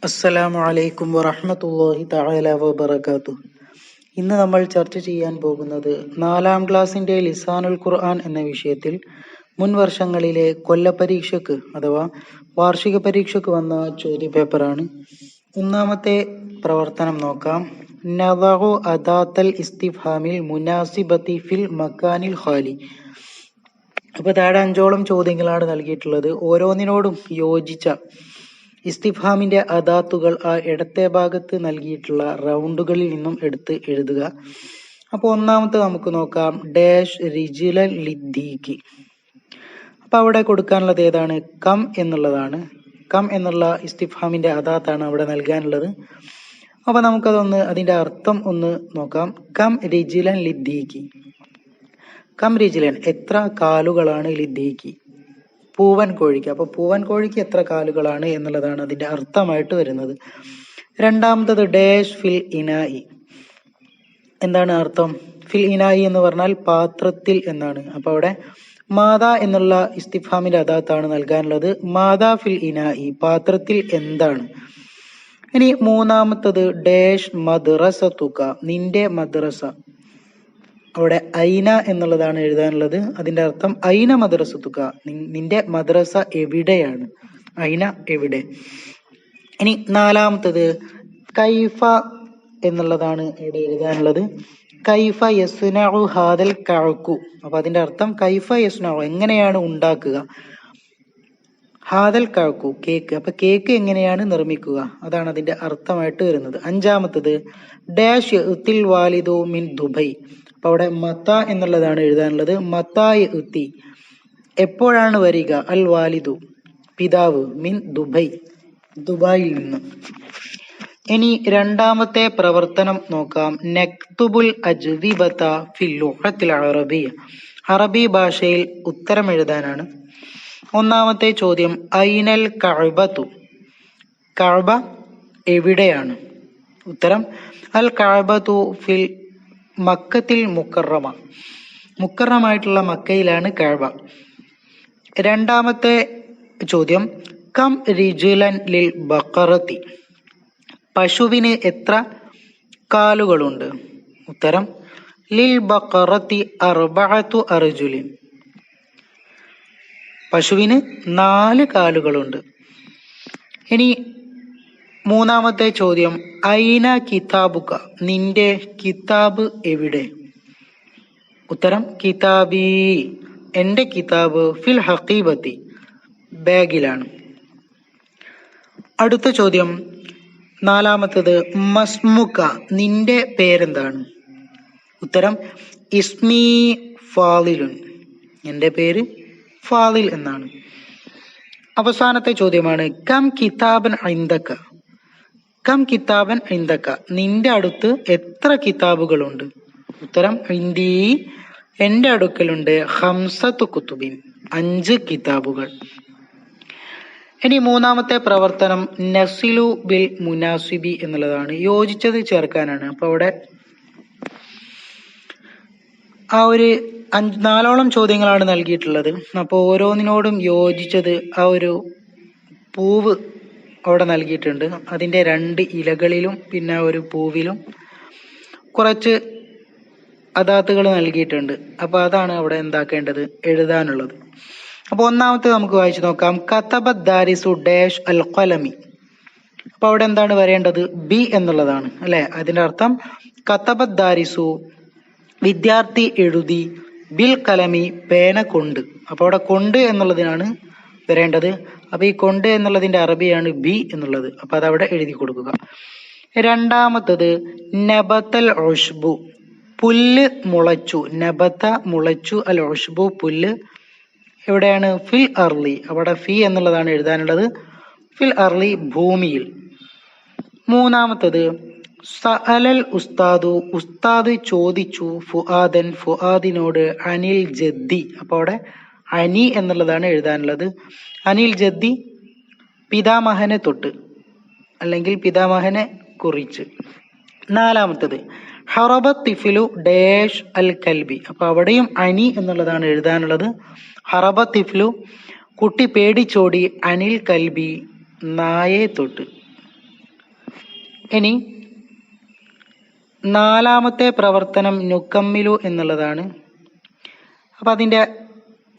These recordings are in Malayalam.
അസ്സലാമു അലൈക്കും വറഹ്മത്തുള്ളാഹി തആല വബറകാതുഹു. ഇന്ന് നമ്മൾ ചർച്ച ചെയ്യാൻ പോകുന്നത് 4-ാം ക്ലാസിന്റെ ലിസാനുൽ ഖുർആൻ എന്ന വിഷയത്തിൽ മുൻ വർഷങ്ങളിലെ കൊല്ലപരീക്ഷയ്ക്ക് അഥവാ വാർഷിക പരീക്ഷയ്ക്ക് വന്ന ചോദ്യപേപ്പറാണ്. ഒന്നാമത്തെ പ്രവർത്തനം നോക്കാം. നദഉ അദാത്തൽ ഇസ്തിഫ്ഹാമിൽ മുനാസിബത്തി ഫിൽ മക്കാനിൽ ഖാലി. അപ്പോൾ താഴെ 5ഓളം ചോദ്യങ്ങളാണ് നൽകിയിട്ടുള്ളത്. ഓരോന്നിനോടും യോജിച്ച ഇസ്തിഫ്ഹാമിന്റെ അദാത്തുകൾ ആ ഇടത്തെ ഭാഗത്ത് നൽകിയിട്ടുള്ള റൗണ്ടുകളിൽ നിന്നും എടുത്ത് എഴുതുക. അപ്പോൾ ഒന്നാമത്തെ നമുക്ക് നോക്കാം. ഡാഷ് റിജിലൻ ലിദ്ദീഖി. അപ്പൊ അവിടെ കൊടുക്കാനുള്ളത് ഏതാണ്? കം എന്നുള്ളതാണ്. കം എന്നുള്ള ഇസ്തിഫ്ഹാമിന്റെ അദാത്താണ് അവിടെ നൽകാനുള്ളത്. അപ്പൊ നമുക്കതൊന്ന് അതിന്റെ അർത്ഥം ഒന്ന് നോക്കാം. കം റിജിലൻ ലിദ്ദീഖി. കം റിജിലൻ എത്ര കാലുകളാണ് ലിദ്ദീഖി പൂവൻ കോഴിക്ക്. അപ്പൊ പൂവൻ കോഴിക്ക് എത്ര കാലുകളാണ് എന്നുള്ളതാണ് അതിന്റെ അർത്ഥമായിട്ട് വരുന്നത്. രണ്ടാമത്തത് ഡാഷ് ഫിൽ ഇനായി. എന്താണ് അർത്ഥം? ഫിൽ ഇനായി എന്ന് പറഞ്ഞാൽ പാത്രത്തിൽ എന്നാണ്. അപ്പൊ അവിടെ മാതാ എന്നുള്ള ഇസ്തിഫാമിന്റെ അദാത്താണ് നൽകാനുള്ളത്. മാതാ ഫിൽ ഇനായി പാത്രത്തിൽ എന്താണ്. ഇനി മൂന്നാമത്തത് ഡാഷ് മദ്റസതുക നിന്റെ മദ്രസ. അവിടെ ഐന എന്നുള്ളതാണ് എഴുതാനുള്ളത്. അതിന്റെ അർത്ഥം ഐന മദ്രസതുക നിന്റെ മദ്രസ എവിടെയാണ്. ഐന എവിടെ. ഇനി നാലാമത്തത് കൈഫ എന്നുള്ളതാണ് ഇവിടെ എഴുതാനുള്ളത്. കൈഫ യസ്നഉ ഹാദൽ കഅകു. അപ്പൊ അതിന്റെ അർത്ഥം കൈഫ യസ്നഉ എങ്ങനെയാണ് ഉണ്ടാക്കുക. ഹാദൽ കഅകു കേക്ക്. അപ്പൊ കേക്ക് എങ്ങനെയാണ് നിർമ്മിക്കുക, അതാണ് അതിന്റെ അർത്ഥമായിട്ട് വരുന്നത്. അഞ്ചാമത്തത് ഡാഷ് യഅ്തിൽ വാലിദു മിൻ ദുബൈ. അപ്പൊ അവിടെ മത എന്നുള്ളതാണ് എഴുതാനുള്ളത്. മതാ യഅ്തി എപ്പോഴാണ് വരിക. അൽ വാലിദു പിതാവ്. മിൻ ദുബൈ ദുബായിൽ നിന്ന്. ഇനി രണ്ടാമത്തെ പ്രവർത്തനം നോക്കാം. നക്തുബുൽ അജ്വിബത ഫിൽ ലുഗത്തിൽ അറബിയ. അറബി ഭാഷയിൽ ഉത്തരം എഴുതാനാണ്. ഒന്നാമത്തെ ചോദ്യം ഐനൽ കഅബതു. കഅബ എവിടെയാണ്. ഉത്തരം അൽ കഅബതു ഫിൽ മക്കത്തിൽ മുക്കറമ. മുക്കറമായിട്ടുള്ള മക്കയിലാണ് കഅബ. രണ്ടാമത്തെ ചോദ്യം കം റിജുലൻ ലിൽ ബഖറതി. പശുവിന് എത്ര കാലുകളുണ്ട്. ഉത്തരം ലിൽ ബഖറതി അർബഅതു അർജുലിൻ. പശുവിന് 4 കാലുകളുണ്ട്. ഇനി മൂന്നാമത്തെ ചോദ്യം ഐന കിതാബുക നിന്റെ കിതാബ് എവിടെ. ഉത്തരം കിതാബി എന്റെ കിതാബ് ഫിൽ ഹഖീബത്തി ബാഗിലാണ്. അടുത്ത ചോദ്യം നാലാമത്തത് മസ്മുക നിന്റെ പേരെന്താണ്. ഉത്തരം ഇസ്മി ഫാളിലുൻ എന്റെ പേര് ഫാളിൽ എന്നാണ്. അവസാനത്തെ ചോദ്യമാണ് കം കിതാബൻ ഇൻദക. കം കിതാബൻ ഇൻദക നിന്റെ അടുത്ത് എത്ര കിതാബുകളുണ്ട്. ഉത്തരം ഇന്ദി എന്റെ അടുക്കലുണ്ട് ഖംസത്തു കുതുബിൻ 5 കിതാബുകൾ. ഇനി മൂന്നാമത്തെ പ്രവർത്തനം നസിലു ബിൽ മുനാസിബി എന്നുള്ളതാണ്. യോജിച്ചത് ചേർക്കാനാണ്. അപ്പൊ അവിടെ ആ ഒരു 4ഓളം ചോദ്യങ്ങളാണ് നൽകിയിട്ടുള്ളത്. അപ്പോൾ ഓരോന്നിനോടും യോജിച്ചത് ആ ഒരു പൂവ് അവിടെ നൽകിയിട്ടുണ്ട്. അതിന്റെ 2 ഇലകളിലും പിന്നെ ഒരു പൂവിലും കുറച്ച് അദാത്തുകൾ നൽകിയിട്ടുണ്ട്. അപ്പൊ അതാണ് അവിടെ എന്താക്കേണ്ടത് എഴുതാനുള്ളത്. അപ്പൊ ഒന്നാമത്തെ നമുക്ക് വായിച്ചു നോക്കാം. കതബത് ദാരിസു ഡാഷ് അൽ ഖലമി. അപ്പൊ അവിടെ എന്താണ് വരേണ്ടത്. ബി എന്നുള്ളതാണ് അല്ലെ. അതിന്റെ അർത്ഥം കതബത് ദാരിസു വിദ്യാർത്ഥി എഴുതി ബിൽ കലമി പേന കൊണ്ട്. അപ്പൊ അവിടെ കൊണ്ട് എന്നുള്ളതിനാണ് വരേണ്ടത്. അപ്പൊ ഈ കൊണ്ട് എന്നുള്ളതിന്റെ അറബിയാണ് ബി എന്നുള്ളത്. അപ്പൊ അതവിടെ എഴുതി കൊടുക്കുക. രണ്ടാമത്തത് നബത്തൽ ഉഷ്ബു പുല്ല് മുളച്ചു. നബത്ത മുളച്ചു. അൽ ഉഷ്ബു പുല്ല് എവിടെയാണ്. ഫിൽ അർലി. അവിടെ ഫി എന്നുള്ളതാണ് എഴുതാനുള്ളത്. ഫിൽ അർലി ഭൂമിയിൽ. മൂന്നാമത്തത് സഅലൽ ഉസ്താദു ഉസ്താദ് ചോദിച്ചു ഫുആദൻ ഫുആദിനോട് അനിൽ ജദ്ദി. അപ്പൊ അവിടെ അനി എന്നുള്ളതാണ് എഴുതാനുള്ളത്. അനിൽ ജദ്ദി പിതാമഹനെ തൊട്ട് അല്ലെങ്കിൽ പിതാമഹനെ കുറിച്ച്. നാലാമത്തത് ഹറബത് തിഫിലു ഡാഷ് അൽ കൽബി. അപ്പൊ അവിടെയും അനി എന്നുള്ളതാണ് എഴുതാനുള്ളത്. ഹറബത് തിഫ്ലു കുട്ടി പേടിച്ചോടി അനിൽ കൽബി നായെ തൊട്ട്. ഇനി നാലാമത്തെ പ്രവർത്തനം നുക്കമ്മിലു എന്നുള്ളതാണ്. അപ്പം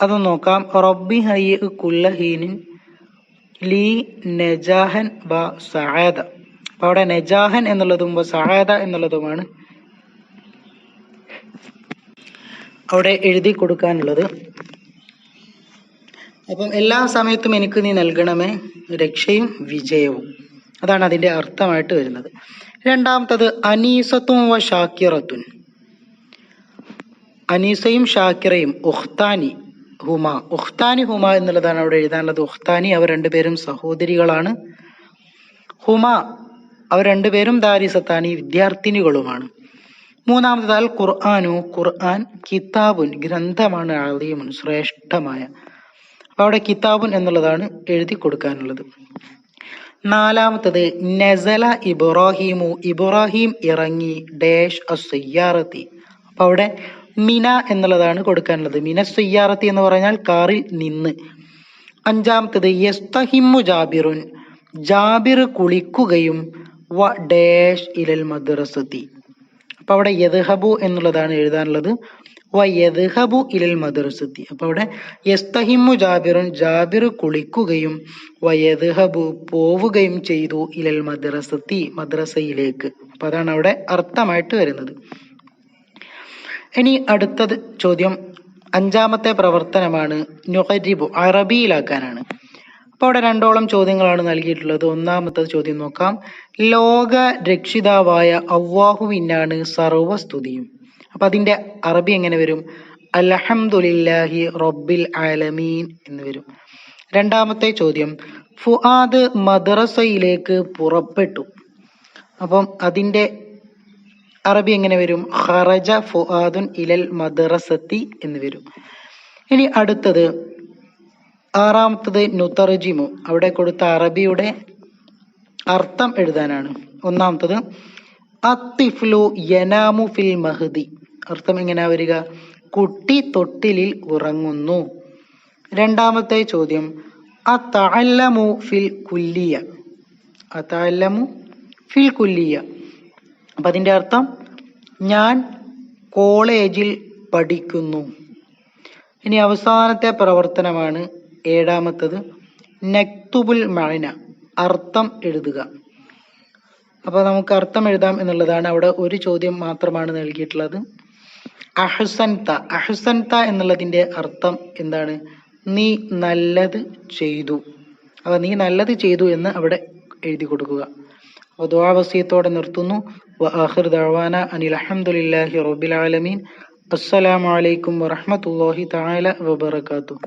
അതൊന്ന് നോക്കാം. റബ്ബി ഹയ്യ കുല്ലഹീനിൻ ലീ നജാഹൻ ബ സഅദ. അപ്പം അവിടെ നജാഹൻ എന്നുള്ളതും സഅദ എന്നുള്ളതുമാണ് അവിടെ എഴുതി കൊടുക്കാനുള്ളത്. അപ്പം എല്ലാ സമയത്തും എനിക്ക് നീ നൽകണമേ രക്ഷയും വിജയവും. അതാണ് അതിൻ്റെ അർത്ഥമായിട്ട് വരുന്നത്. രണ്ടാമത്തത് അനീസത്തും വ ഷാക്കിറത്തുൻ. അനീസയും ഷാക്കിറയും ഉഖ്താനി ഹുമ. ഉഖ്താനി ഹുമ എന്നുള്ളതാണ് അവിടെ എഴുതാനുള്ളത്. ഉഖ്താനി അവർ രണ്ടുപേരും സഹോദരികളാണ്. ഹുമ അവർ രണ്ടുപേരും ദാരിസത്താനി വിദ്യാർത്ഥിനികളുമാണ്. മൂന്നാമത്തത് അൽ ഖുർആനു. ഖുർആൻ കിതാബുൻ ഗ്രന്ഥമാണ്. അളീമുൻ ശ്രേഷ്ഠമായ. അപ്പോൾ അവിടെ കിതാബുൻ എന്നുള്ളതാണ് എഴുതി കൊടുക്കാനുള്ളത്. നാലാമത്തത് നസല ഇബ്രാഹിമു. ഇബ്രാഹിം ഇറങ്ങി ഡാഷ് അസ്സയ്യാറത്തി. അപ്പോൾ അവിടെ മിന എന്നുള്ളതാണ് കൊടുക്കാനുള്ളത്. മിന സയ്യാറത്തി എന്ന് പറഞ്ഞാൽ കാറിൽ നിന്ന്. അഞ്ചാമത്തത് യസ്തഹിമു ജാബിറുൻ. ജാബിർ കുളിക്കുകയും വ ഡാഷ് ഇലൽ മദ്രസത്തി. അപ്പോൾ അവിടെ യദ്ഹബു എന്നുള്ളതാണ് എഴുതാനുള്ളത്. വ യദ്ഹബു ഇലൽ മദ്രസത്തി. അപ്പോൾ അവിടെ യസ്തഹിമു ജാബിറുൻ ജാബിർ കുളിക്കുകയും വ യദ്ഹബു പോവുകയും ചെയ്തു ഇലൽ മദ്രസത്തി മദ്രസയിലേക്ക്. അപ്പോൾ അതാണ് അവിടെ അർത്ഥമായിട്ട് വരുന്നത്. ഇനി അടുത്തത് ചോദ്യം അഞ്ചാമത്തെ പ്രവർത്തനമാണ് നുഖരിബു അറബിയിലാക്കാനാണ്. അപ്പോൾ അവിടെ രണ്ടോളം ചോദ്യങ്ങളാണ് നൽകിയിട്ടുള്ളത്. ഒന്നാമത്തെ ചോദ്യം നോക്കാം. ലോക രക്ഷിതാവായ അല്ലാഹുവിനാണ് സർവസ്തുതിയും. അപ്പം അതിൻ്റെ അറബി എങ്ങനെ വരും? അൽഹംദുലില്ലാഹി റബ്ബിൽ ആലമീൻ എന്ന് വരും. രണ്ടാമത്തെ ചോദ്യം ഫുആദ് മദ്രസയിലേക്ക് പുറപ്പെട്ടു. അപ്പം അതിൻ്റെ അറബി എങ്ങനെ വരും? ഖറജ ഫുആദുൻ ഇലൽ മദ്രസത്തി എന്ന് വരും. ഇനി അടുത്തത് ആറാമത്തത് നുതർജിമു. അവിടെ കൊടുത്ത അറബിയുടെ അർത്ഥം എഴുതാനാണ്. ഒന്നാമത്തത് അത്തിഫ്ലു യനാമു ഫിൽ മഹ്ദി. അർത്ഥം എങ്ങനെയാ വരിക? കുട്ടി തൊട്ടിലിൽ ഉറങ്ങുന്നു. രണ്ടാമത്തെ ചോദ്യം അതഅല്ലമു ഫിൽ കുല്ലിയ. അതഅല്ലമു ഫിൽ കുല്ലിയ. അപ്പം അതിൻ്റെ അർത്ഥം ഞാൻ കോളേജിൽ പഠിക്കുന്നു. ഇനി അവസാനത്തെ പ്രവർത്തനമാണ് ഏഴാമത്തത് നക്തുബുൽ മഅന. അർത്ഥം എഴുതുക. അപ്പോൾ നമുക്ക് അർത്ഥം എഴുതാം എന്നുള്ളതാണ്. അവിടെ ഒരു ചോദ്യം മാത്രമാണ് നൽകിയിട്ടുള്ളത്. അഹ്സൻത. അഹ്സൻത എന്നുള്ളതിൻ്റെ അർത്ഥം എന്താണ്? നീ നല്ലത് ചെയ്തു. അപ്പോൾ നീ നല്ലത് ചെയ്തു എന്ന് അവിടെ എഴുതി കൊടുക്കുക. അപ്പോൾ ദുആ വസിയത്തോടെ നിർത്തുന്നു. വആഖിർ ദഅവാന അനിൽ ഹംദുലില്ലാഹി റബ്ബിൽ ആലമീൻ. അസ്സലാമു അലൈക്കും വറഹ്മത്തുള്ളാഹി തആല വബറകാതുഹു.